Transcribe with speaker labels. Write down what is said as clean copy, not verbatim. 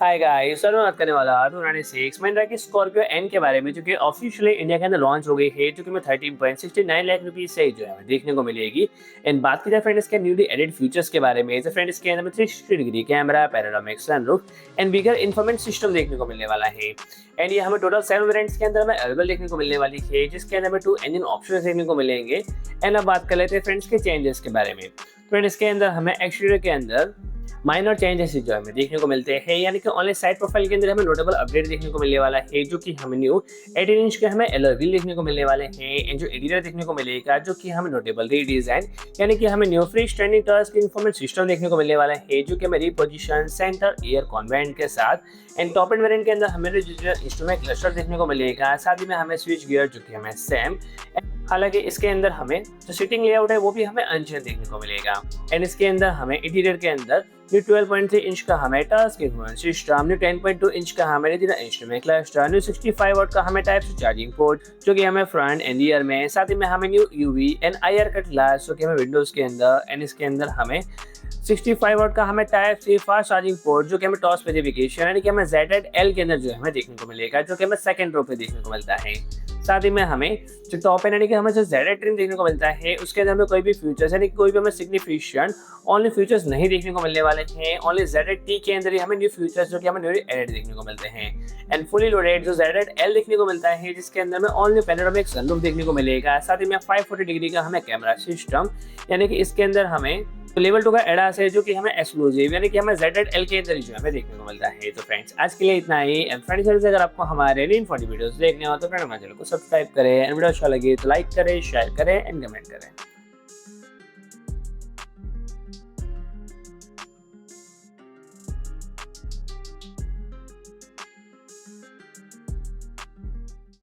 Speaker 1: Hi guys, sir मैं बात करने वाला हूँ 2026 महिंद्रा की स्कॉर्पियो एन के बारे में, जो कि ऑफिशियली इंडिया के अंदर लॉन्च हो गई है, जो कि मैं 13.69 लाख रुपीस से जो है हमें देखने को मिलेगी। एंड बात की जाए फ्रेंड इसके न्यूली एडेड फीचर्स के बारे में, तो फ्रेंड इसके अंदर में 360 degree camera, panoramic sunroof and bigger infotainment system देखने को मिलने वाला है। एंड ये हमें टोटल 7 वेरिएंट्स के अंदर हमें अवेलेबल देखने को मिलने वाली है, जिसके अंदर में 2 इंजन ऑप्शन देखने को मिलेंगे। एंड अब बात कर लेते हैं फ्रेंड्स के चेंजेस के बारे में। फ्रेंड इसके अंदर हमें एक्सटीरियर के अंदर माइनर चेंजेस जो हमें देखने को मिलते हैं, यानी कि ऑनली साइड प्रोफाइल के अंदर हमें नोटेबल अपडेट देखने को मिलने वाला है, जो कि हमें न्यू 18 इंच के हमें एलॉय व्हील देखने को मिलने वाले हैं। एंड जो इंटीरियर देखने को मिलेगा, जो कि हमें नोटेबल रीडिजाइन, यानी कि हमें new free standing touch screen infotainment system देखने को मिलने वाला है, जो कि हमें रिपोजिशन सेंटर एयर कॉन्वेंट के साथ। एंड टॉप एंड वेरिएंट के अंदर हमें डिजिटल इंस्ट्रूमेंट क्लस्टर देखने को मिलेगा, साथ ही में हमें स्विच गियर जो कि हमें सेम। हालांकि इसके अंदर हमें जो सीटिंग लेआउट है वो भी हमें अनचेंज देखने को मिलेगा। एंड इसके अंदर हमें इंटीरियर के अंदर न्यू 12.3 इंच का हमें touch screen system, new 10.2 inch का हमें digital instrument cluster, new 65 watt का हमें टाइप सी चार्जिंग पोर्ट, जो कि हमें फ्रंट एंड रियर में, साथ ही में हमें new UV and IR cut glass, जो कि हमें विंडोज के अंदर। एंड इसके अंदर हमें 65 वाट का हमें type C fast charging port, जो कि हमें टॉप स्पेसिफिकेशन यानी कि हमें ZL के अंदर जो है हमें देखने को मिलेगा, जो कि हमें सेकंड रो पे देखने को मिलता है। साथ ही में हमें जो टॉप एंड यानी कि हमें जो ZL ट्रिम देखने को मिलता है, उसके अंदर हमें कोई भी फीचर्स यानी कि कोई भी हमें सिग्निफिकेंट ओनली फीचर्स नहीं देखने को मिलने वाले हैं। ओनली ZT के अंदर ही हमें न्यू फीचर्स जो कि हमें न्यू एडेड देखने को मिलते हैं। एंड फुली लोडेड जो ZL देखने को मिलता है, जिसके अंदर में ओनली पैनोरामिक सनरूफ देखने को मिलेगा, साथ ही में 540 डिग्री का हमें कैमरा सिस्टम, यानी कि इसके अंदर हमें लेवल 2 का एडास है, जो कि हमें एक्सक्लूसिव यानी कि हमें ZL के अंदर जो हमें देखने को मिलता है। तो फ्रेंड्स आज के लिए इतना ही। एंड फ्रेंड्स अगर आपको हमारे इन्फॉर्मेटिव वीडियोस देखने हो तो फ्रेंड हमारे चैनल को सब्सक्राइब करें। एंड वीडियो अच्छा लगे तो लाइक करें, शेयर करें एंड कमेंट करें।